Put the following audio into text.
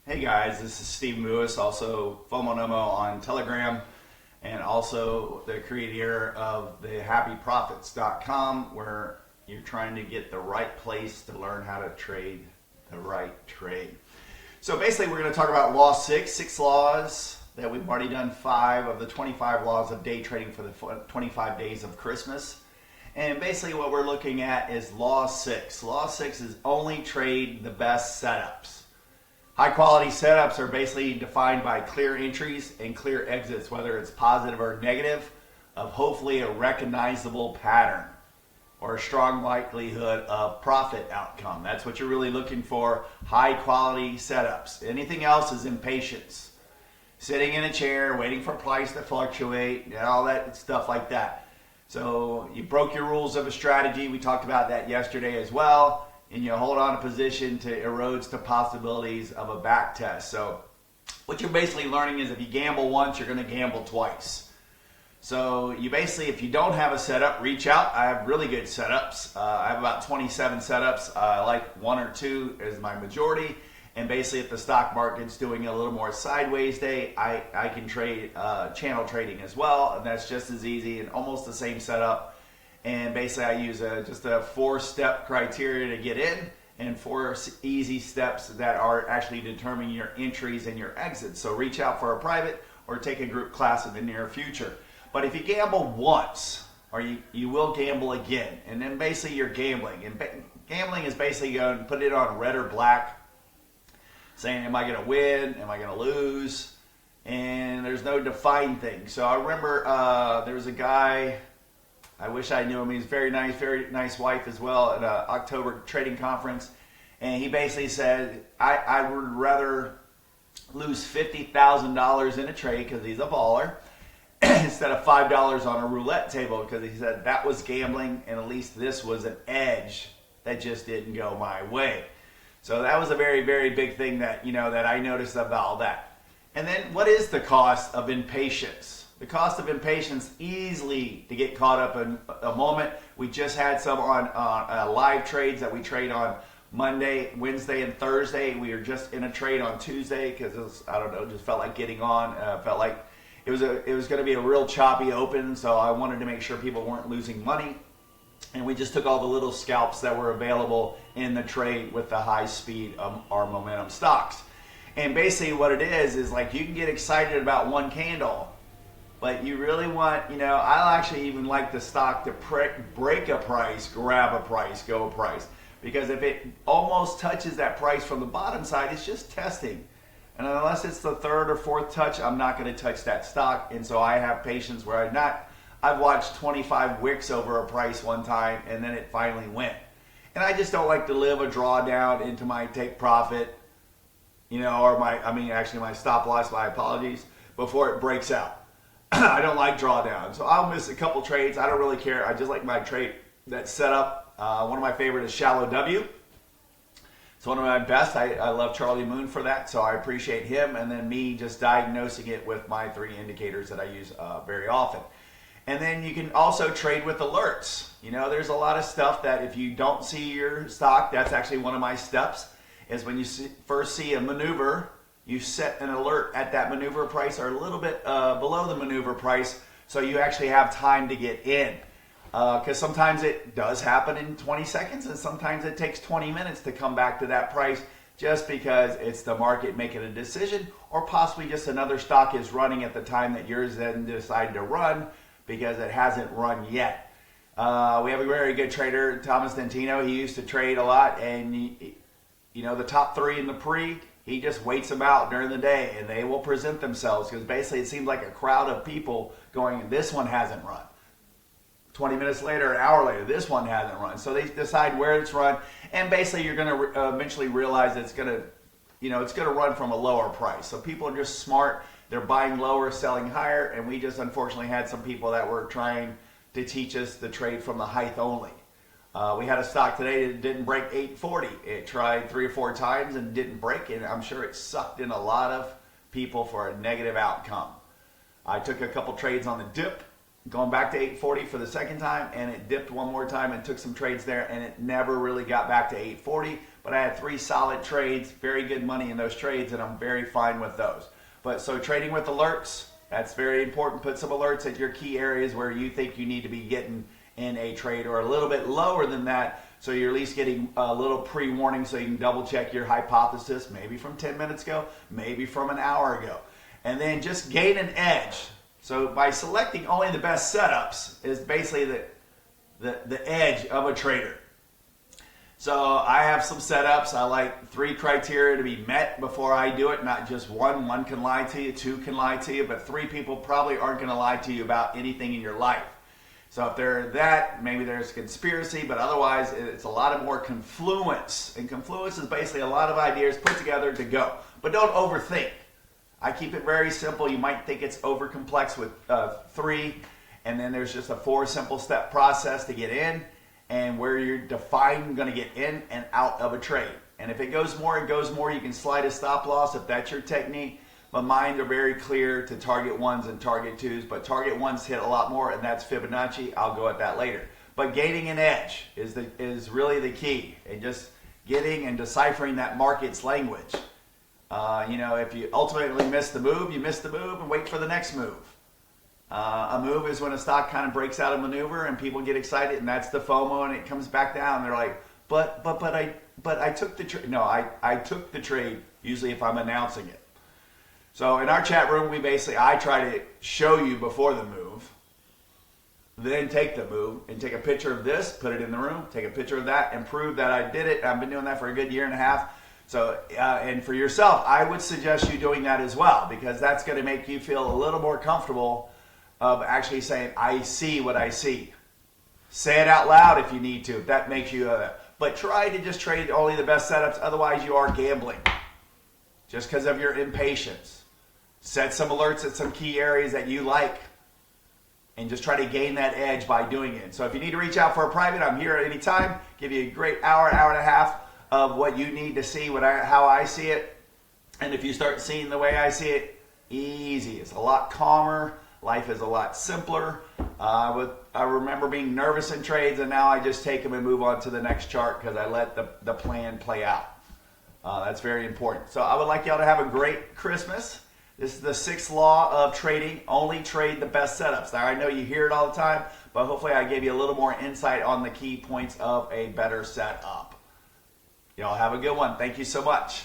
Hey guys, this is Steve Lewis, also FOMONOMO on Telegram, and also the creator of the happyprofits.com, where you're trying to get the right place to learn how to trade the right trade. So basically we're going to talk about law 6 laws that we've already done 5 of the 25 laws of day trading for the 25 days of Christmas. And basically what we're looking at is law 6. Law 6 is only trade the best setups. High quality setups are basically defined by clear entries and clear exits, whether it's positive or negative, of hopefully a recognizable pattern or a strong likelihood of profit outcome. That's what you're really looking for, high quality setups. Anything else is impatience. Sitting in a chair, waiting for price to fluctuate, and all that stuff like that. So you broke your rules of a strategy. We talked about that yesterday as well. And you hold on a position to erodes to possibilities of a back test. So what you're basically learning is if you gamble once, you're going to gamble twice. So you basically, if you don't have a setup, reach out. I have really good setups. I have about 27 setups. I like 1 or 2 as my majority. And basically if the stock market's doing a little more sideways day, I can trade channel trading as well. And that's just as easy and almost the same setup. And basically I use just a 4-step criteria to get in and 4 easy steps that are actually determining your entries and your exits. So reach out for a private or take a group class in the near future. But if you gamble once, or you will gamble again, and then basically you're gambling. And gambling is basically going to put it on red or black, saying am I going to win, am I going to lose, and there's no defined thing. So I remember there was a guy, I wish I knew him. He's very nice wife as well, at an October trading conference. And he basically said, I would rather lose $50,000 in a trade, because he's a baller, instead of $5 on a roulette table, because he said that was gambling, and at least this was an edge that just didn't go my way. So that was a very big thing that, that I noticed about that. And then what is the cost of impatience? The cost of impatience, easily to get caught up in a moment. We just had some on live trades that we trade on Monday, Wednesday, and Thursday. We were just in a trade on Tuesday because I don't know, just felt like getting on. Felt like it was going to be a real choppy open, so I wanted to make sure people weren't losing money. And we just took all the little scalps that were available in the trade with the high speed of our momentum stocks. And basically what it is like you can get excited about one candle, but you really want, I'll actually even like the stock to break a price, grab a price, go a price. Because if it almost touches that price from the bottom side, it's just testing. And unless it's the 3rd or 4th touch, I'm not going to touch that stock. And so I have patience where I've watched 25 wicks over a price one time, and then it finally went. And I just don't like to live a drawdown into my take profit, or my stop loss, my apologies, before it breaks out. I don't like drawdown, so I'll miss a couple trades. I don't really care. I just like my trade that's set up. One of my favorite is Shallow W. It's one of my best. I love Charlie Moon for that, so I appreciate him. And then me just diagnosing it with my 3 indicators that I use very often. And then you can also trade with alerts. There's a lot of stuff that if you don't see your stock, that's actually one of my steps, is when you first see a maneuver, you set an alert at that maneuver price or a little bit below the maneuver price, so you actually have time to get in. Because sometimes it does happen in 20 seconds, and sometimes it takes 20 minutes to come back to that price, just because it's the market making a decision, or possibly just another stock is running at the time that yours then decided to run, because it hasn't run yet. We have a very good trader, Thomas Dentino. He used to trade a lot, and the top 3 in the pre, he just waits them out during the day, and they will present themselves, because basically it seems like a crowd of people going, this one hasn't run. 20 minutes later, an hour later, this one hasn't run. So they decide where it's run, and basically you're going to eventually realize it's going to, it's going to run from a lower price. So people are just smart. They're buying lower, selling higher, and we just unfortunately had some people that were trying to teach us the trade from the height only. We had a stock today that didn't break 840. It tried 3 or 4 times and didn't break, and I'm sure it sucked in a lot of people for a negative outcome. I took a couple trades on the dip, going back to 840 for the second time, and it dipped one more time and took some trades there, and it never really got back to 840, but I had 3 solid trades, very good money in those trades, and I'm very fine with those. But so trading with alerts, that's very important. Put some alerts at your key areas where you think you need to be getting in a trade, or a little bit lower than that, so you're at least getting a little pre-warning so you can double check your hypothesis, maybe from 10 minutes ago, maybe from an hour ago. And then just gain an edge. So by selecting only the best setups is basically the edge of a trader. So I have some setups. I like 3 criteria to be met before I do it, not just one. One can lie to you, 2 can lie to you, but 3 people probably aren't going to lie to you about anything in your life. So if they're that, maybe there's conspiracy, but otherwise it's a lot of more confluence. And confluence is basically a lot of ideas put together to go. But don't overthink. I keep it very simple. You might think it's over complex with 3, and then there's just a 4 simple step process to get in, and where you're defined going to get in and out of a trade. And if it goes more, it goes more. You can slide a stop loss if that's your technique. But mine are very clear to target 1s and target 2s. But target 1s hit a lot more, and that's Fibonacci. I'll go at that later. But gaining an edge is really the key. And just getting and deciphering that market's language. If you ultimately miss the move, you miss the move and wait for the next move. A move is when a stock kind of breaks out of maneuver and people get excited, and that's the FOMO, and it comes back down. They're like, but I took the trade. No, I took the trade, usually if I'm announcing it. So in our chat room, I try to show you before the move, then take the move and take a picture of this, put it in the room, take a picture of that, and prove that I did it. I've been doing that for a good year and a half. So, and for yourself, I would suggest you doing that as well, because that's going to make you feel a little more comfortable of actually saying, I see what I see. Say it out loud if you need to, if that makes you, but try to just trade only the best setups. Otherwise, you are gambling just because of your impatience. Set some alerts at some key areas that you like, and just try to gain that edge by doing it. So if you need to reach out for a private, I'm here at any time. Give you a great hour and a half of what you need to see, how I see it. And if you start seeing the way I see it, easy. It's a lot calmer. Life is a lot simpler. I remember being nervous in trades, and now I just take them and move on to the next chart because I let the plan play out. That's very important. So I would like y'all to have a great Christmas. This is the 6th law of trading. Only trade the best setups. Now, I know you hear it all the time, but hopefully I gave you a little more insight on the key points of a better setup. Y'all have a good one. Thank you so much.